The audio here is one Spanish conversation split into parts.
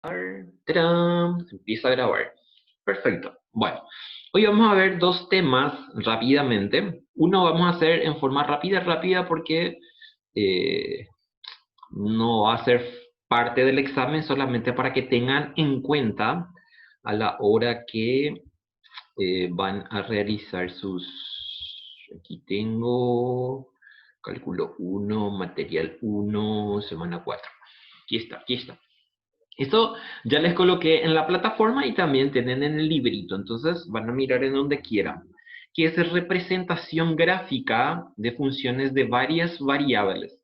¡Tarán! Se empieza a grabar. Perfecto. Bueno, hoy vamos a ver dos temas rápidamente. Uno vamos a hacer en forma rápida porque eh, no va a ser parte del examen, solamente para que tengan en cuenta a la hora que van a realizar sus... Aquí tengo cálculo 1, material 1, semana 4. Aquí está, aquí está. Esto ya les coloqué en la plataforma y también tienen en el librito, entonces van a mirar en donde quieran, que es representación gráfica de funciones de varias variables.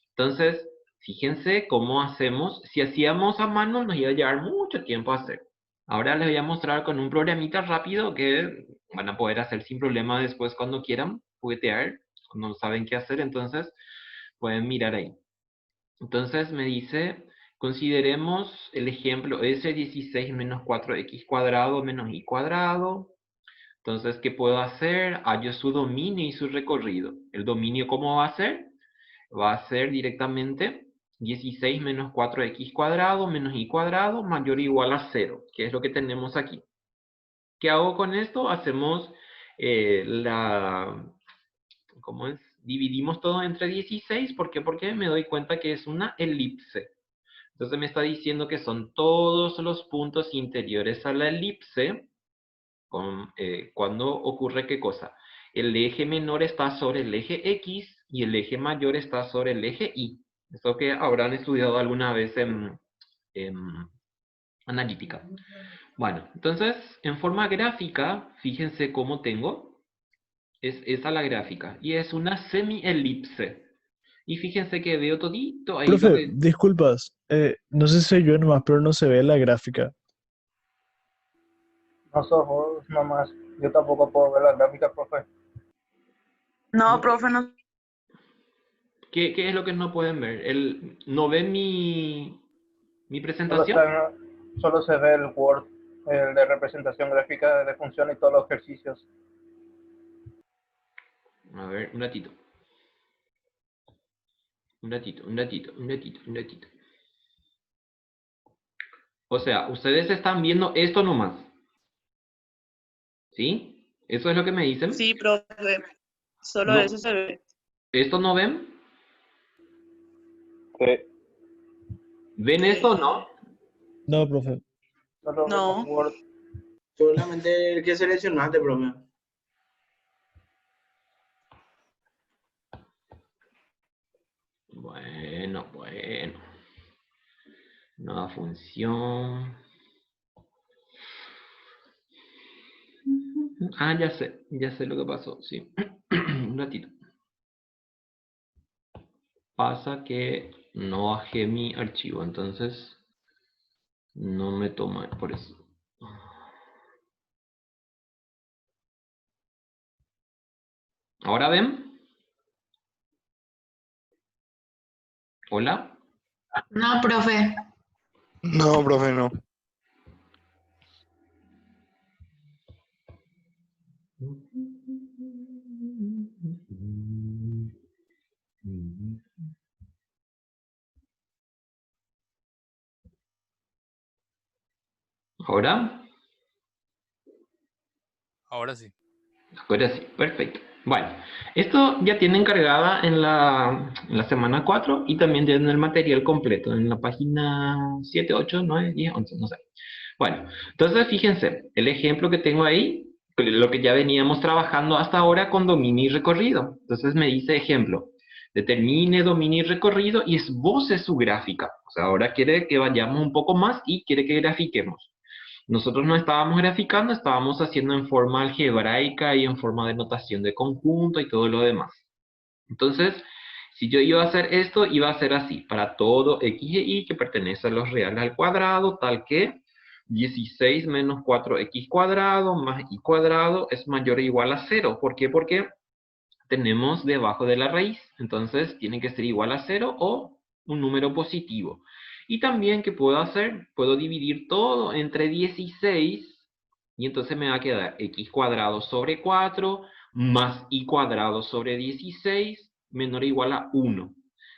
Entonces, fíjense cómo hacemos. Si hacíamos a mano nos iba a llevar mucho tiempo hacer. Ahora les voy a mostrar con un programita rápido que van a poder hacer sin problema después cuando quieran juguetear, cuando no saben qué hacer, entonces pueden mirar ahí. Entonces me dice, consideremos el ejemplo S16 menos 4x cuadrado menos y cuadrado. Entonces, ¿qué puedo hacer? Hallo su dominio y su recorrido. ¿El dominio cómo va a ser? Va a ser directamente 16 menos 4x cuadrado menos y cuadrado mayor o igual a 0, que es lo que tenemos aquí. ¿Qué hago con esto? Hacemos ¿cómo es? Dividimos todo entre 16. ¿Por qué? Porque me doy cuenta que es una elipse. Entonces me está diciendo que son todos los puntos interiores a la elipse cuando ocurre qué cosa. El eje menor está sobre el eje X y el eje mayor está sobre el eje Y. Esto que habrán estudiado alguna vez en analítica. Bueno, entonces en forma gráfica, fíjense cómo tengo. Es esa la gráfica. Y es una semi-elipse. Y fíjense que veo todito ahí lo Profe, que... disculpas, no sé si soy yo nomás, pero no se ve la gráfica. No sos vos nomás. Yo tampoco puedo ver la gráfica, profe. No, profe, no. ¿Qué es lo que no pueden ver? ¿No ven mi presentación? Solo se ve el Word, el de representación gráfica de función y todos los ejercicios. A ver, un ratito. Un ratito. O sea, ustedes están viendo esto nomás. ¿Sí? ¿Eso es lo que me dicen? Sí, profe. Solo No. eso se ve. ¿Esto no ven? Sí. ¿Ven Sí. esto o no? No, profe. Solo vemos No. Word. Solamente el que seleccionaste, profe. Bueno. Nueva función. Ah, ya sé lo que pasó, sí. Un ratito. Pasa que no bajé mi archivo, entonces no me toma por eso. ¿Ahora ven? ¿Hola? No, profe. No, profe, no. ¿Ahora? Ahora sí. Ahora sí, perfecto. Bueno, esto ya tienen cargada en la semana 4 y también tienen el material completo en la página 7, 8, 9, 10, 11, no sé. Bueno, entonces fíjense, el ejemplo que tengo ahí, lo que ya veníamos trabajando hasta ahora con dominio y recorrido. Entonces me dice ejemplo, determine dominio y recorrido y esboce su gráfica. O sea, ahora quiere que vayamos un poco más y quiere que grafiquemos. Nosotros no estábamos graficando, estábamos haciendo en forma algebraica y en forma de notación de conjunto y todo lo demás. Entonces, si yo iba a hacer esto, iba a ser así, para todo x e y que pertenece a los reales al cuadrado, tal que 16 menos 4x cuadrado más y cuadrado es mayor o igual a 0. ¿Por qué? Porque tenemos debajo de la raíz, entonces tiene que ser igual a 0 o un número positivo. Y también, ¿qué puedo hacer? Puedo dividir todo entre 16 y entonces me va a quedar x cuadrado sobre 4 más y cuadrado sobre 16 menor o igual a 1.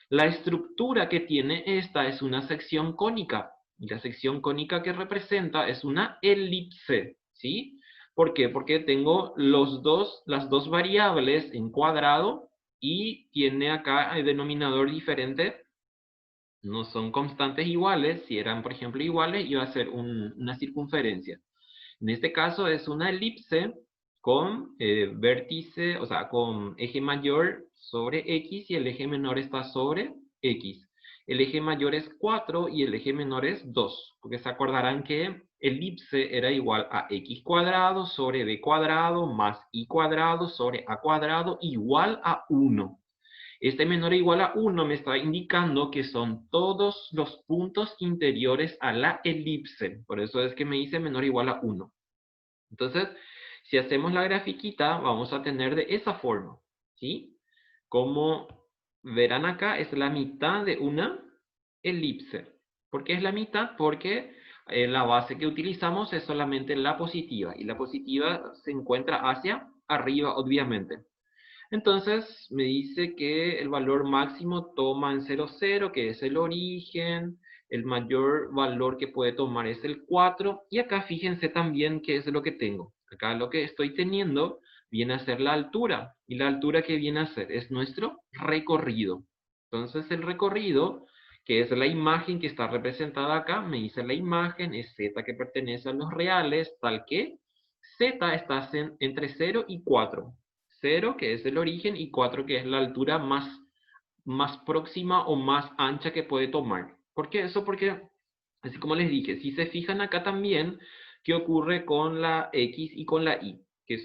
La estructura que tiene esta es una sección cónica. Y la sección cónica que representa es una elipse, ¿sí? ¿Por qué? Porque tengo las dos variables en cuadrado y tiene acá el denominador diferente. No son constantes iguales. Si eran, por ejemplo, iguales, iba a ser una circunferencia. En este caso es una elipse con vértice, o sea, con eje mayor sobre X y el eje menor está sobre X. El eje mayor es 4 y el eje menor es 2, porque se acordarán que elipse era igual a X cuadrado sobre B cuadrado más Y cuadrado sobre A cuadrado igual a 1. Este menor o igual a 1 me está indicando que son todos los puntos interiores a la elipse. Por eso es que me dice menor o igual a 1. Entonces, si hacemos la grafiquita, vamos a tener de esa forma, ¿sí? Como verán acá, es la mitad de una elipse. ¿Por qué es la mitad? Porque la base que utilizamos es solamente la positiva, y la positiva se encuentra hacia arriba, obviamente. Entonces, me dice que el valor máximo toma en 0, 0, que es el origen. El mayor valor que puede tomar es el 4. Y acá fíjense también qué es lo que tengo. Acá lo que estoy teniendo viene a ser la altura. Y la altura que viene a ser es nuestro recorrido. Entonces, el recorrido, que es la imagen que está representada acá, me dice la imagen, es z que pertenece a los reales, tal que z está entre 0 y 4. 0, que es el origen, y 4, que es la altura más próxima o más ancha que puede tomar. ¿Por qué eso? Porque, así como les dije, si se fijan acá también, ¿qué ocurre con la X y con la Y? Que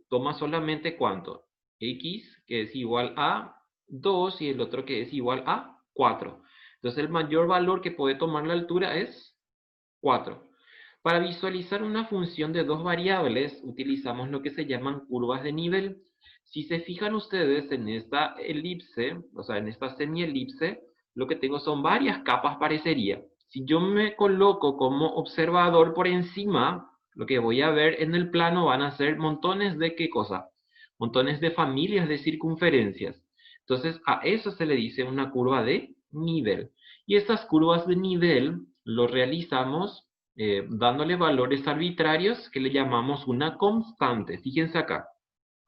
toma solamente ¿cuánto? X, que es igual a 2, y el otro que es igual a 4. Entonces el mayor valor que puede tomar la altura es 4. Para visualizar una función de dos variables, utilizamos lo que se llaman curvas de nivel. Si se fijan ustedes en esta elipse, o sea, en esta semielipse, lo que tengo son varias capas, parecería. Si yo me coloco como observador por encima, lo que voy a ver en el plano van a ser montones de ¿qué cosa? Montones de familias de circunferencias. Entonces, a eso se le dice una curva de nivel. Y estas curvas de nivel lo realizamos dándole valores arbitrarios que le llamamos una constante. Fíjense acá,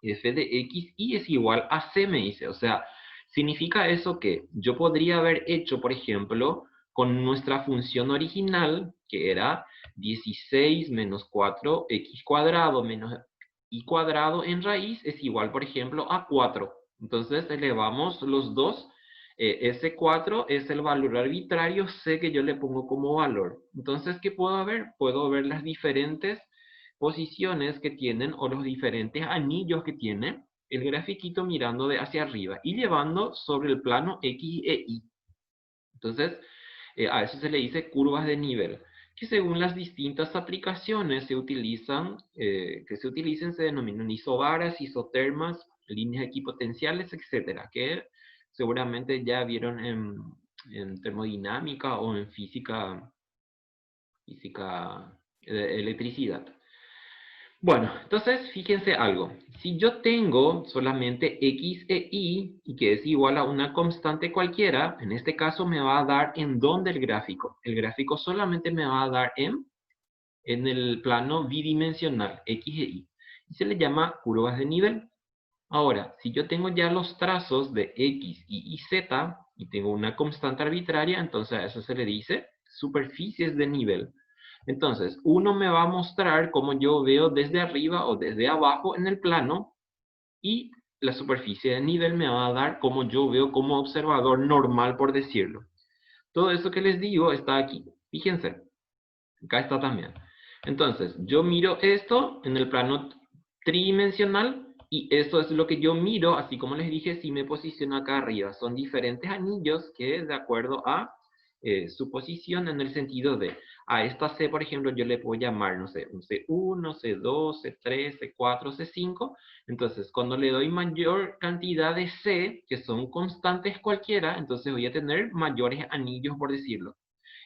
f de x y es igual a c, me dice. O sea, significa eso que yo podría haber hecho, por ejemplo, con nuestra función original, que era 16 menos 4x cuadrado menos y cuadrado en raíz es igual, por ejemplo, a 4. Entonces elevamos los dos. Ese 4 es el valor arbitrario c que yo le pongo como valor. Entonces, ¿qué puedo ver? Puedo ver las diferentes posiciones que tienen o los diferentes anillos que tiene el grafiquito mirando de hacia arriba y llevando sobre el plano X e Y. Entonces, a eso se le dice curvas de nivel, que según las distintas aplicaciones se utilizan, se denominan isobaras, isotermas, líneas equipotenciales, etcétera, que seguramente ya vieron en termodinámica o en física de electricidad. Bueno, entonces fíjense algo. Si yo tengo solamente x e y que es igual a una constante cualquiera, en este caso me va a dar en dónde el gráfico. El gráfico solamente me va a dar en el plano bidimensional, x e y. Y se le llama curvas de nivel. Ahora, si yo tengo ya los trazos de x, y z, y tengo una constante arbitraria, entonces a eso se le dice superficies de nivel. Entonces, uno me va a mostrar cómo yo veo desde arriba o desde abajo en el plano, y la superficie de nivel me va a dar cómo yo veo como observador normal, por decirlo. Todo eso que les digo está aquí. Fíjense, acá está también. Entonces, yo miro esto en el plano tridimensional, y esto es lo que yo miro, así como les dije, si me posiciono acá arriba. Son diferentes anillos que, de acuerdo a su posición, en el sentido de, a esta C, por ejemplo, yo le puedo llamar, no sé, un C1, C2, C3, C4, C5. Entonces, cuando le doy mayor cantidad de C, que son constantes cualquiera, entonces voy a tener mayores anillos, por decirlo.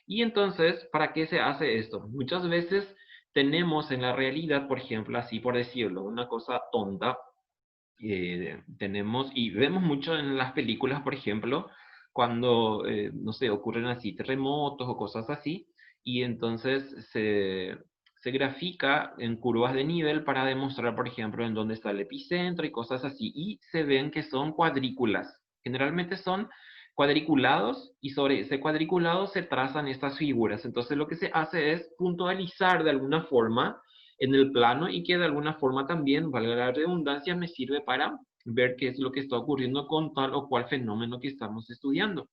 Y entonces, ¿para qué se hace esto? Muchas veces tenemos en la realidad, por ejemplo, así por decirlo, una cosa tonta, tenemos, y vemos mucho en las películas, por ejemplo, cuando, no sé, ocurren así terremotos o cosas así, y entonces se grafica en curvas de nivel para demostrar, por ejemplo, en dónde está el epicentro y cosas así. Y se ven que son cuadrículas. Generalmente son cuadriculados y sobre ese cuadriculado se trazan estas figuras. Entonces lo que se hace es puntualizar de alguna forma en el plano y que de alguna forma también, valga la redundancia, me sirve para ver qué es lo que está ocurriendo con tal o cual fenómeno que estamos estudiando.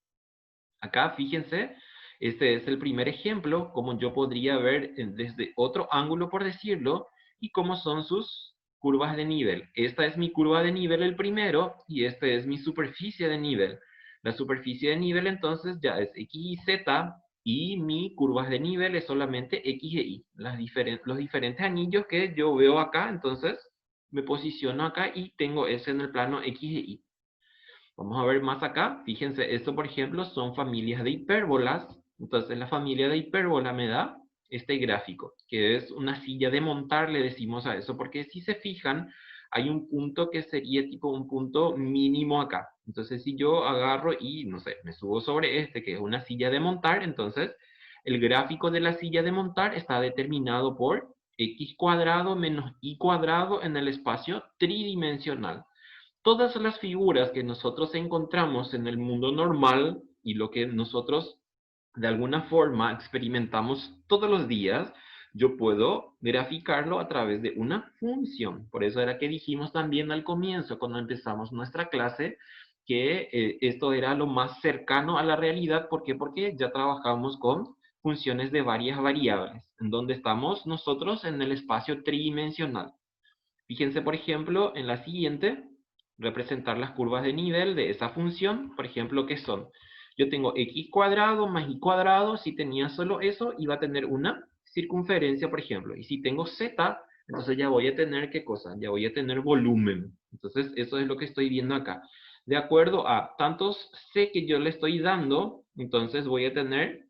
Acá, fíjense, este es el primer ejemplo, como yo podría ver desde otro ángulo, por decirlo, y cómo son sus curvas de nivel. Esta es mi curva de nivel el primero, y esta es mi superficie de nivel. La superficie de nivel entonces ya es X y Z, y mi curva de nivel es solamente X e Y. Los diferentes anillos que yo veo acá, entonces me posiciono acá y tengo ese en el plano X e Y. Vamos a ver más acá. Fíjense, esto por ejemplo son familias de hipérbolas. Entonces la familia de hipérbola me da este gráfico, que es una silla de montar, le decimos a eso, porque si se fijan, hay un punto que sería tipo un punto mínimo acá. Entonces si yo agarro y, no sé, me subo sobre este, que es una silla de montar, entonces el gráfico de la silla de montar está determinado por x cuadrado menos y cuadrado en el espacio tridimensional. Todas las figuras que nosotros encontramos en el mundo normal y lo que nosotros de alguna forma experimentamos todos los días, yo puedo graficarlo a través de una función. Por eso era que dijimos también al comienzo, cuando empezamos nuestra clase, que esto era lo más cercano a la realidad. ¿Por qué? Porque ya trabajamos con funciones de varias variables, en donde estamos nosotros en el espacio tridimensional. Fíjense, por ejemplo, en la siguiente, representar las curvas de nivel de esa función, por ejemplo, ¿qué son? Yo tengo x cuadrado más y cuadrado, si tenía solo eso, iba a tener una circunferencia, por ejemplo. Y si tengo z, entonces ya voy a tener, ¿qué cosa? Ya voy a tener volumen. Entonces, eso es lo que estoy viendo acá. De acuerdo a tantos c que yo le estoy dando, entonces voy a tener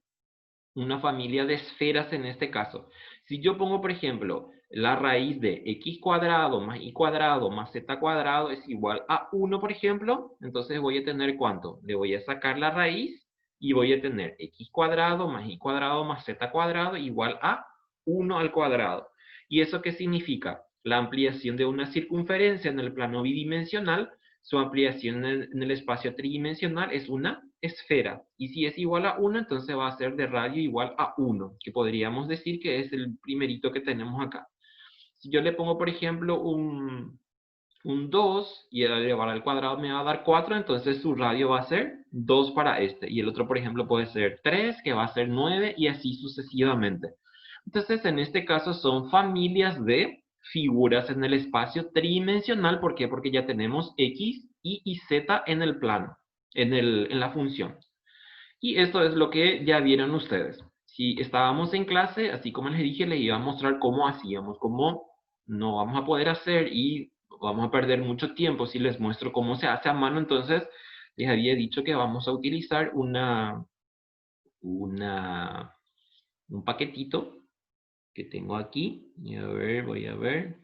una familia de esferas en este caso. Si yo pongo, por ejemplo, la raíz de x cuadrado más y cuadrado más z cuadrado es igual a 1, por ejemplo, entonces voy a tener ¿cuánto? Le voy a sacar la raíz y voy a tener x cuadrado más y cuadrado más z cuadrado igual a 1 al cuadrado. ¿Y eso qué significa? La ampliación de una circunferencia en el plano bidimensional, su ampliación en el espacio tridimensional es una esfera. Y si es igual a 1, entonces va a ser de radio igual a 1, que podríamos decir que es el primerito que tenemos acá. Si yo le pongo, por ejemplo, un 2 y el elevar al cuadrado me va a dar 4, entonces su radio va a ser 2 para este. Y el otro, por ejemplo, puede ser 3, que va a ser 9, y así sucesivamente. Entonces, en este caso son familias de figuras en el espacio tridimensional. ¿Por qué? Porque ya tenemos x, y z en el plano, en la función. Y esto es lo que ya vieron ustedes. Si estábamos en clase, así como les dije, les iba a mostrar cómo hacíamos, cómo no vamos a poder hacer y vamos a perder mucho tiempo si les muestro cómo se hace a mano. Entonces, les había dicho que vamos a utilizar un paquetito que tengo aquí. Y a ver, voy a ver.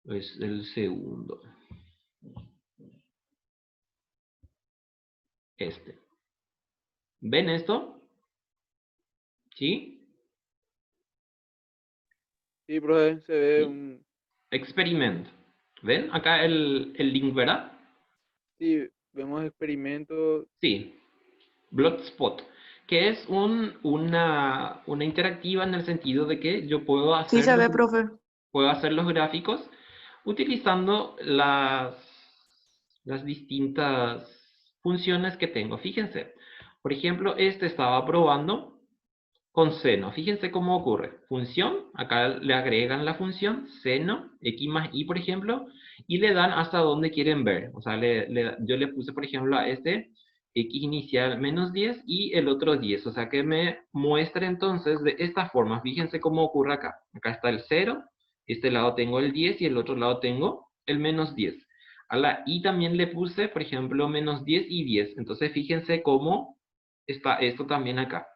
Es el segundo. Este. ¿Ven esto? ¿Sí? Sí, profe, se ve Sí. un... Experimento. ¿Ven? Acá el link, ¿verdad? Sí, vemos experimentos. Sí. Blogspot. Que es una interactiva en el sentido de que yo puedo Sí se ve, hacer profe. los gráficos utilizando las distintas funciones que tengo. Fíjense. Por ejemplo, este estaba probando con seno. Fíjense cómo ocurre. Función, acá le agregan la función seno, x más y, por ejemplo, y le dan hasta donde quieren ver. O sea, yo le puse, por ejemplo, a este x inicial menos 10 y el otro 10. O sea, que me muestra entonces de esta forma. Fíjense cómo ocurre acá. Acá está el 0, este lado tengo el 10 y el otro lado tengo el menos 10. A la y también le puse, por ejemplo, menos 10 y 10. Entonces, fíjense cómo está esto también acá.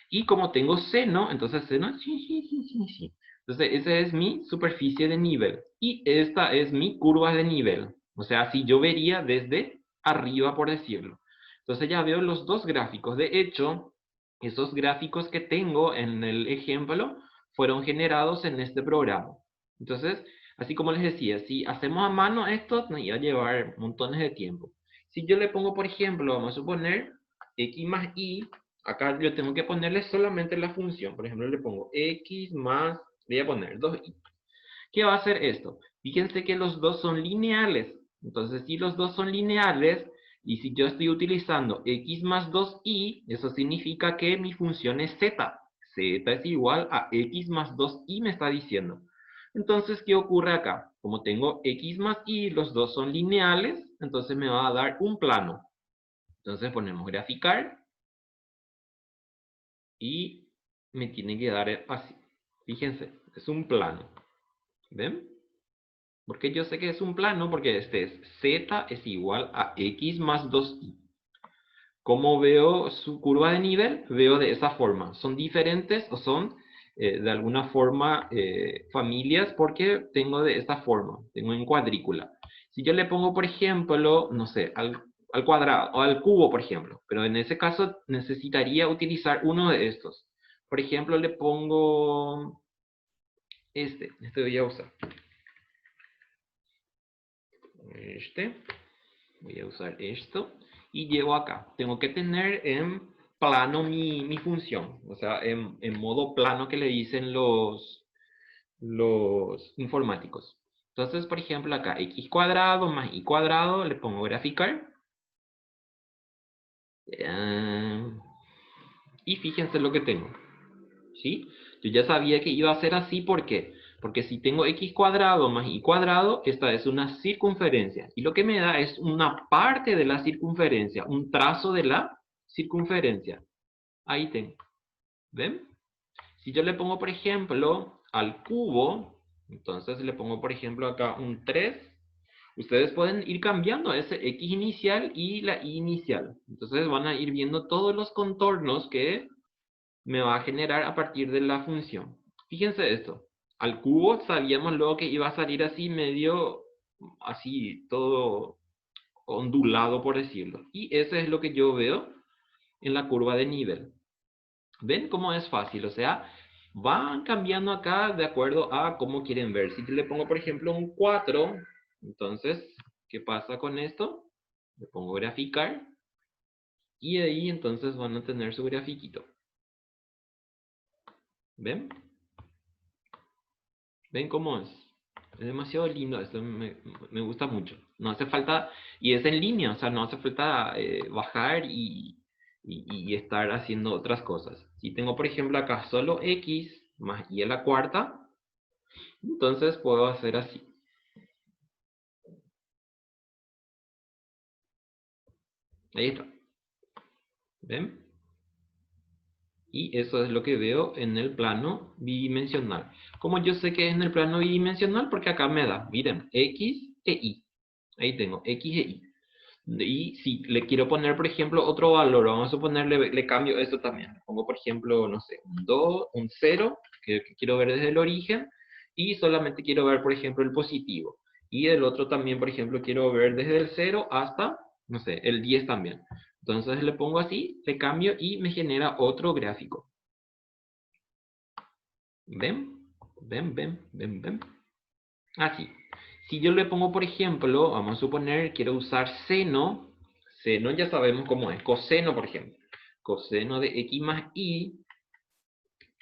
Y como tengo seno, entonces seno, sí. Entonces, esa es mi superficie de nivel. Y esta es mi curva de nivel. O sea, así yo vería desde arriba, por decirlo. Entonces ya veo los dos gráficos. De hecho, Esos gráficos que tengo en el ejemplo fueron generados en este programa. Entonces, así como les decía, si hacemos a mano esto, nos iba a llevar montones de tiempo. Si yo le pongo, por ejemplo, vamos a suponer x más y, acá yo tengo que ponerle solamente la función. Por ejemplo, le pongo x más, voy a poner 2y. ¿Qué va a hacer esto? Fíjense que los dos son lineales. Entonces, si los dos son lineales, y si yo estoy utilizando x más 2y, eso significa que mi función es z. Z es igual a x más 2y, me está diciendo. Entonces, ¿qué ocurre acá? Como tengo x más y, los dos son lineales, entonces me va a dar un plano. Entonces ponemos graficar. Y me tiene que dar así. Fíjense, es un plano. ¿Ven? Porque yo sé que es un plano, porque este es z es igual a x más 2y. ¿Cómo veo su curva de nivel? Veo de esa forma. Son diferentes o son de alguna forma familias porque tengo de esta forma. Tengo en cuadrícula. Si yo le pongo, por ejemplo, no sé, al cuadrado o al cubo, por ejemplo. Pero en ese caso necesitaría utilizar uno de estos. Por ejemplo, le pongo este voy a usar. Voy a usar esto y llevo acá. Tengo que tener en plano mi función, o sea, en modo plano que le dicen los informáticos. Entonces, por ejemplo, acá x cuadrado más y cuadrado, le pongo graficar. Y fíjense lo que tengo. ¿Sí? Yo ya sabía que iba a ser así, ¿por qué? Porque si tengo x cuadrado más y cuadrado, esta es una circunferencia. Y lo que me da es una parte de la circunferencia, un trazo de la circunferencia. Ahí tengo. ¿Ven? Si yo le pongo, por ejemplo, al cubo, entonces le pongo, por ejemplo, acá un 3. Ustedes pueden ir cambiando ese x inicial y la y inicial. Entonces van a ir viendo todos los contornos que me va a generar a partir de la función. Fíjense esto. Al cubo sabíamos luego que iba a salir así medio, así todo ondulado por decirlo. Y eso es lo que yo veo en la curva de nivel. ¿Ven cómo es fácil? O sea, van cambiando acá de acuerdo a cómo quieren ver. Si le pongo, por ejemplo, un 4, entonces, ¿qué pasa con esto? Le pongo graficar. Y ahí entonces van a tener su grafiquito. ¿Ven? ¿Ven cómo es? Es demasiado lindo, esto me gusta mucho. No hace falta, y es en línea, o sea, no hace falta bajar y estar haciendo otras cosas. Si tengo, por ejemplo, acá solo x más y a la cuarta, entonces puedo hacer así. Ahí está. ¿Ven? Y eso es lo que veo en el plano bidimensional. Como yo sé que es en el plano bidimensional, porque acá me da, miren, x e y. Ahí tengo, x e y. Y si le quiero poner, por ejemplo, otro valor, vamos a suponerle, le cambio esto también. Le pongo, por ejemplo, no sé, un 2, un 0, que quiero ver desde el origen, y solamente quiero ver, por ejemplo, el positivo. Y el otro también, por ejemplo, quiero ver desde el 0 hasta, no sé, el 10 también. Entonces le pongo así, le cambio y me genera otro gráfico. ¿Ven? ¿Ven? ¿Ven? ¿Ven? ¿Ven? Así. Si yo le pongo, por ejemplo, vamos a suponer, quiero usar seno. Seno ya sabemos cómo es. Coseno, por ejemplo. Coseno de x más y.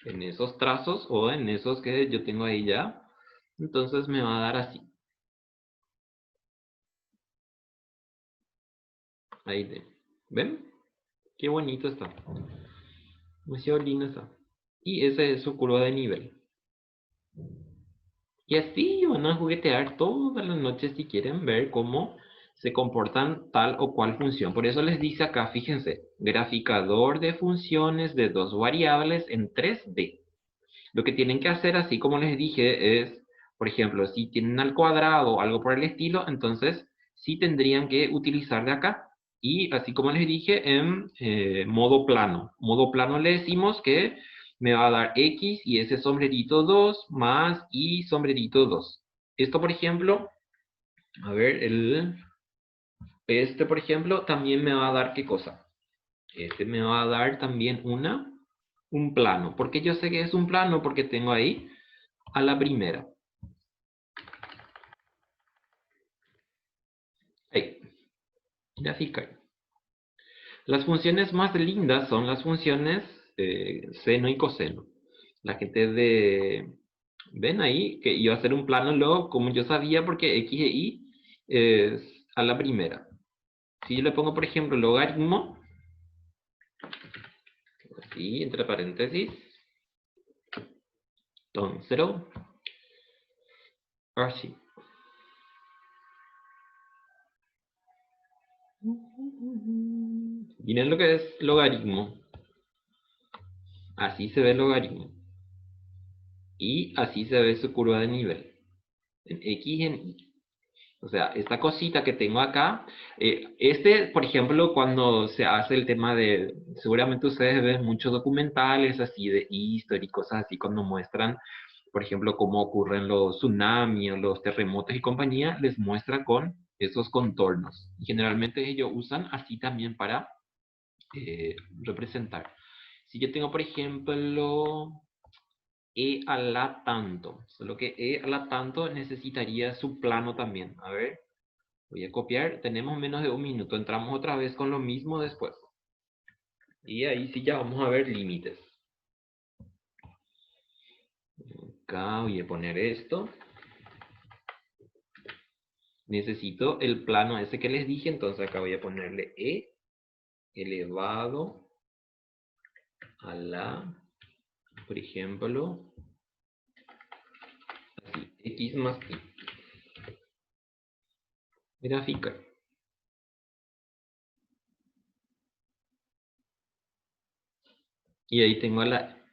En esos trazos o en esos que yo tengo ahí ya. Entonces me va a dar así. Ahí ¿ven? Qué bonito está. Demasiado lindo está. Y esa es su curva de nivel. Y así van a juguetear todas las noches si quieren ver cómo se comportan tal o cual función. Por eso les dice acá, fíjense, graficador de funciones de dos variables en 3D. Lo que tienen que hacer, así como les dije, es, por ejemplo, si tienen al cuadrado o algo por el estilo, entonces sí tendrían que utilizar de acá. Y así como les dije, en modo plano. Modo plano le decimos que me va a dar x y ese sombrerito 2 más y sombrerito 2. Esto, por ejemplo, a ver, este, por ejemplo, también me va a dar ¿qué cosa? Este me va a dar también una un plano. ¿Por qué yo sé que es un plano? Porque tengo ahí a la primera. Ahí. Gráfica. Las funciones más lindas son las funciones seno y coseno. La gente de... ¿Ven ahí? Que iba a hacer un plano luego, como yo sabía, porque x e y es a la primera. Si yo le pongo, por ejemplo, logaritmo, así, entre paréntesis, ton 0, así. Miren lo que es logaritmo. Así se ve el logaritmo. Y así se ve su curva de nivel. En X y en Y. O sea, esta cosita que tengo acá, por ejemplo, cuando se hace el tema de, seguramente ustedes ven muchos documentales así de history, cosas así, cuando muestran, por ejemplo, cómo ocurren los tsunamis o los terremotos y compañía, les muestra con esos contornos. Y generalmente ellos usan así también para representar. Si yo tengo, por ejemplo, E a la tanto, solo que E a la tanto necesitaría su plano también. A ver, voy a copiar, tenemos menos de un minuto, entramos otra vez con lo mismo después. Y ahí sí ya vamos a ver límites. Acá voy a poner esto. Necesito el plano ese que les dije, entonces acá voy a ponerle E elevado a la, por ejemplo, así, X más Y. Gráfica. Y ahí tengo a la